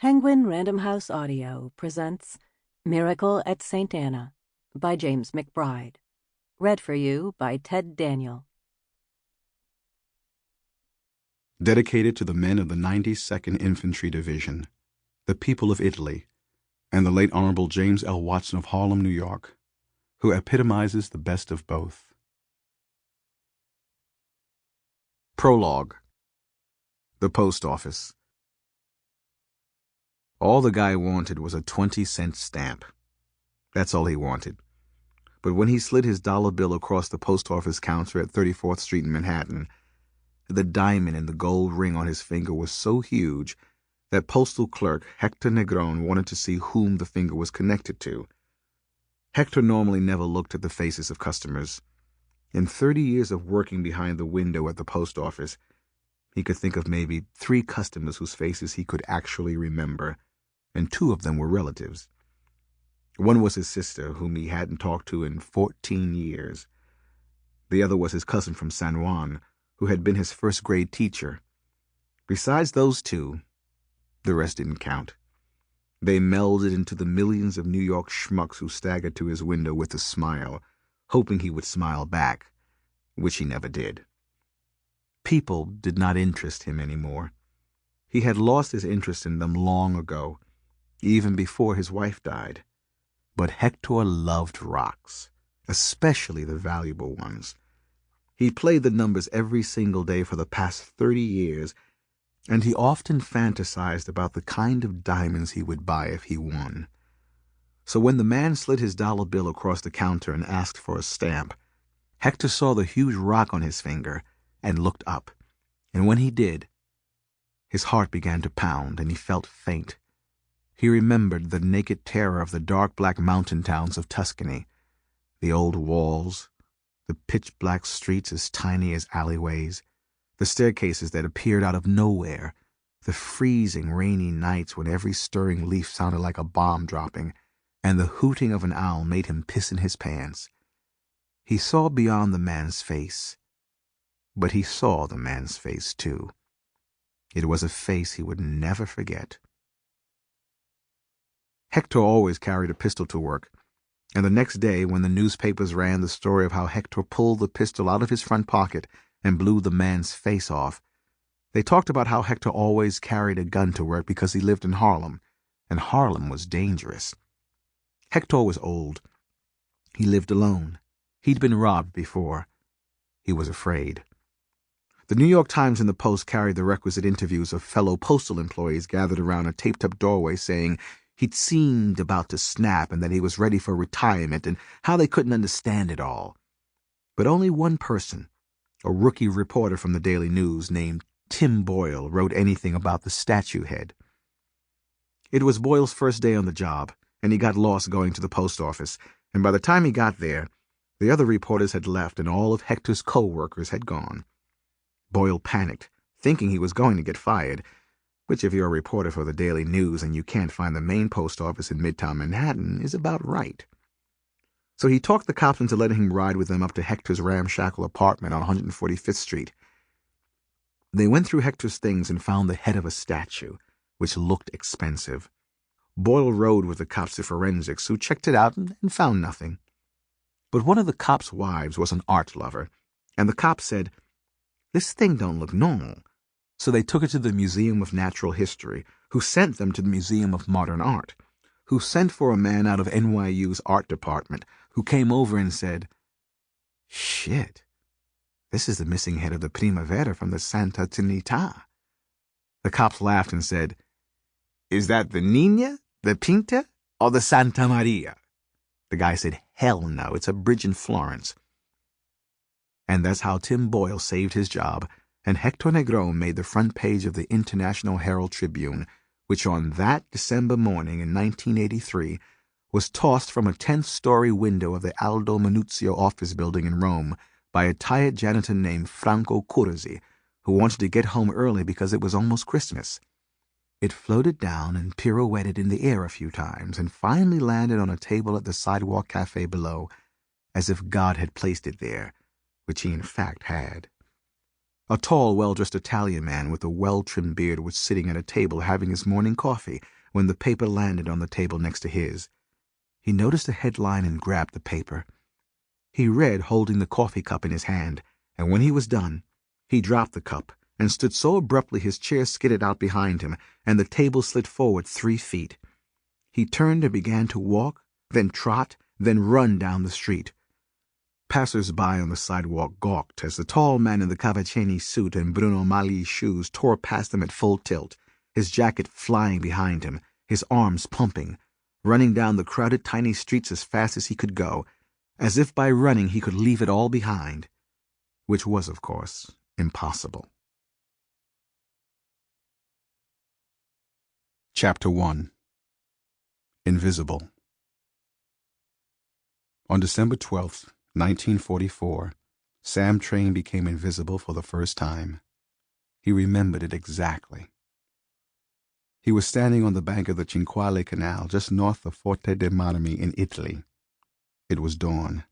Penguin Random House Audio presents Miracle at St. Anna by James McBride. Read for you by Ted Daniel. Dedicated to the men of the 92nd Infantry Division, the people of Italy, and the late Honorable James L. Watson of Harlem, New York, who epitomizes the best of both. Prologue. The Post Office. All the guy wanted was a 20-cent stamp. That's all he wanted. But when he slid his dollar bill across the post office counter at 34th Street in Manhattan, the diamond in the gold ring on his finger was so huge that postal clerk Hector Negro wanted to see whom the finger was connected to. Hector normally never looked at the faces of customers. In 30 years of working behind the window at the post office, he could think of maybe 3 customers whose faces he could actually remember, and 2 of them were relatives. One was his sister, whom he hadn't talked to in 14 years. The other was his cousin from San Juan, who had been his first-grade teacher. Besides those 2, the rest didn't count. They melded into the millions of New York schmucks who staggered to his window with a smile, hoping he would smile back, which he never did. People did not interest him anymore. He had lost his interest in them long ago, even before his wife died. But Hector loved rocks, especially the valuable ones. He played the numbers every single day for the past 30 years, and he often fantasized about the kind of diamonds he would buy if he won. So when the man slid his dollar bill across the counter and asked for a stamp, Hector saw the huge rock on his finger and looked up, and when he did, his heart began to pound and he felt faint. He remembered the naked terror of the dark black mountain towns of Tuscany, the old walls, the pitch-black streets as tiny as alleyways, the staircases that appeared out of nowhere, the freezing rainy nights when every stirring leaf sounded like a bomb dropping, and the hooting of an owl made him piss in his pants. He saw beyond the man's face, but he saw the man's face too. It was a face he would never forget. Hector always carried a pistol to work, and the next day when the newspapers ran the story of how Hector pulled the pistol out of his front pocket and blew the man's face off, they talked about how Hector always carried a gun to work because he lived in Harlem, and Harlem was dangerous. Hector was old. He lived alone. He'd been robbed before. He was afraid. The New York Times and the Post carried the requisite interviews of fellow postal employees gathered around a taped-up doorway saying he'd seemed about to snap and that he was ready for retirement and how they couldn't understand it all. But only one person, a rookie reporter from the Daily News named Tim Boyle, wrote anything about the statue head. It was Boyle's first day on the job, and he got lost going to the post office, and by the time he got there, the other reporters had left and all of Hector's co-workers had gone. Boyle panicked, thinking he was going to get fired, which if you're a reporter for the Daily News and you can't find the main post office in Midtown Manhattan is about right. So he talked the cops into letting him ride with them up to Hector's ramshackle apartment on 145th Street. They went through Hector's things and found the head of a statue, which looked expensive. Boyle rode with the cops to forensics, who checked it out and found nothing. But one of the cops' wives was an art lover, and the cops said, "This thing don't look normal." So they took it to the Museum of Natural History, who sent them to the Museum of Modern Art, who sent for a man out of NYU's art department, who came over and said, "Shit, this is the missing head of the Primavera from the Santa Trinita." The cops laughed and said, "Is that the Nina, the Pinta, or the Santa Maria?" The guy said, "Hell no, it's a bridge in Florence." And that's how Tim Boyle saved his job, and Hector Negro made the front page of the International Herald Tribune, which on that December morning in 1983 was tossed from a 10th-story window of the Aldo Manuzio office building in Rome by a tired janitor named Franco Curzi, who wanted to get home early because it was almost Christmas. It floated down and pirouetted in the air a few times and finally landed on a table at the sidewalk cafe below, as if God had placed it there, which he in fact had. A tall, well-dressed Italian man with a well-trimmed beard was sitting at a table having his morning coffee when the paper landed on the table next to his. He noticed a headline and grabbed the paper. He read, holding the coffee cup in his hand, and when he was done, he dropped the cup and stood so abruptly his chair skidded out behind him, and the table slid forward 3 feet. He turned and began to walk, then trot, then run down the street. Passers-by on the sidewalk gawked as the tall man in the Cavaccini suit and Bruno Magli shoes tore past them at full tilt, his jacket flying behind him, his arms pumping, running down the crowded tiny streets as fast as he could go, as if by running he could leave it all behind, which was, of course, impossible. Chapter 1. Invisible. On December 12th, 1944, Sam Train became invisible for the first time. He remembered it exactly. He was standing on the bank of the Cinquale Canal just north of Forte dei Marmi in Italy. It was dawn.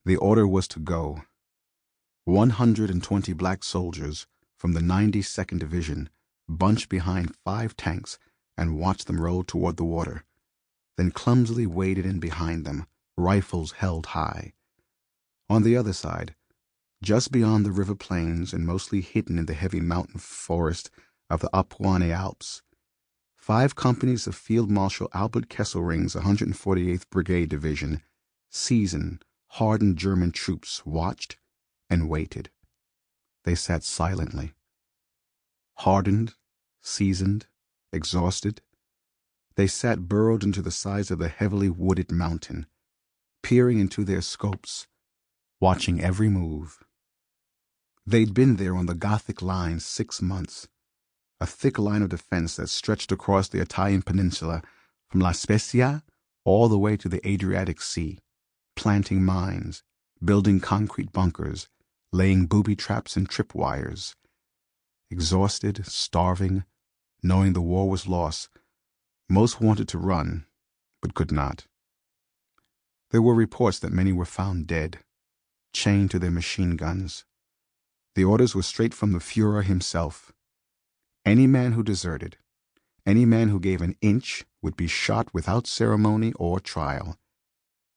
The order was to go. 120 black soldiers from the 92nd Division bunched behind 5 tanks and watched them roll toward the water, then clumsily waded in behind them, rifles held high. On the other side, just beyond the river plains and mostly hidden in the heavy mountain forest of the Apuane Alps, 5 companies of Field Marshal Albert Kesselring's 148th Brigade Division, seasoned, hardened German troops watched and waited. They sat silently. Hardened, seasoned, exhausted, they sat burrowed into the sides of the heavily wooded mountain, peering into their scopes, watching every move. They'd been there on the Gothic line 6 months, a thick line of defense that stretched across the Italian peninsula from La Spezia all the way to the Adriatic Sea, planting mines, building concrete bunkers, laying booby traps and tripwires. Exhausted, starving, knowing the war was lost, most wanted to run, but could not. There were reports that many were found dead, chained to their machine guns. The orders were straight from the Führer himself. Any man who deserted, any man who gave an inch would be shot without ceremony or trial.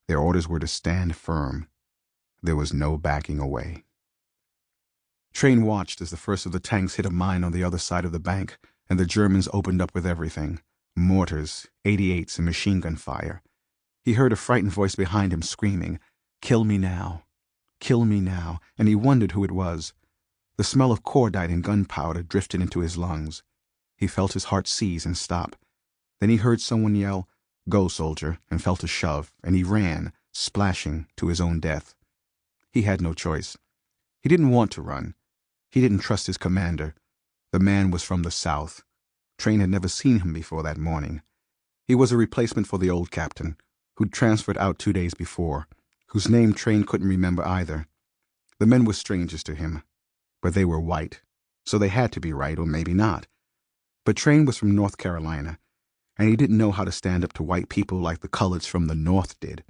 Their orders were to stand firm. There was no backing away. Train watched as the first of the tanks hit a mine on the other side of the bank, and the Germans opened up with everything: mortars, 88s, and machine gun fire. He heard a frightened voice behind him screaming, "Kill me now! Kill me now!" and he wondered who it was. The smell of cordite and gunpowder drifted into his lungs. He felt his heart seize and stop. Then he heard someone yell, "Go, soldier," and felt a shove, and he ran, splashing, to his own death. He had no choice. He didn't want to run. He didn't trust his commander. The man was from the South. Train had never seen him before that morning. He was a replacement for the old captain, who'd transferred out 2 days before, whose name Train couldn't remember either. The men were strangers to him, but they were white, so they had to be right, or maybe not. But Train was from North Carolina, and he didn't know how to stand up to white people like the coloreds from the North did.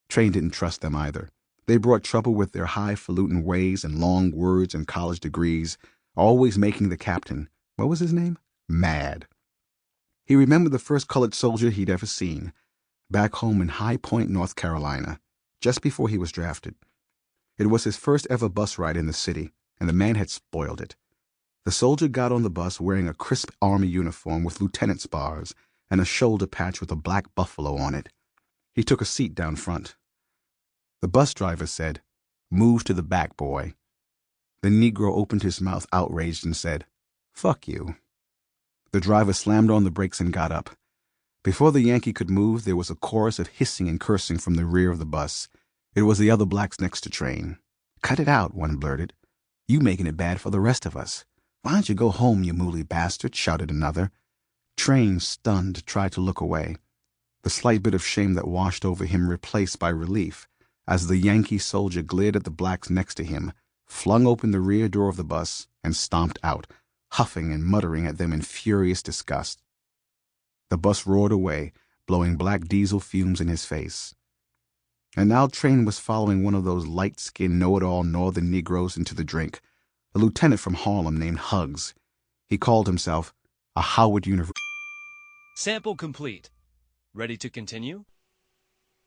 Train didn't trust them either. They brought trouble with their highfalutin ways and long words and college degrees, always making the captain, what was his name? Mad. He remembered the first colored soldier he'd ever seen, back home in High Point, North Carolina, just before he was drafted. It was his first ever bus ride in the city, and the man had spoiled it. The soldier got on the bus wearing a crisp army uniform with lieutenant's bars and a shoulder patch with a black buffalo on it. He took a seat down front. The bus driver said, "Move to the back, boy." The Negro opened his mouth outraged and said, "Fuck you." The driver slammed on the brakes and got up. Before the Yankee could move, there was a chorus of hissing and cursing from the rear of the bus. It was the other blacks next to Train. "Cut it out," one blurted. "You making it bad for the rest of us. Why don't you go home, you mooly bastard?" shouted another. Train, stunned, tried to look away. The slight bit of shame that washed over him replaced by relief, as the Yankee soldier glared at the blacks next to him, flung open the rear door of the bus, and stomped out, huffing and muttering at them in furious disgust. The bus roared away, blowing black diesel fumes in his face. And now Train was following one of those light-skinned know-it-all northern Negroes into the drink, a lieutenant from Harlem named Hugs. He called himself a Howard University. Sample complete. Ready to continue?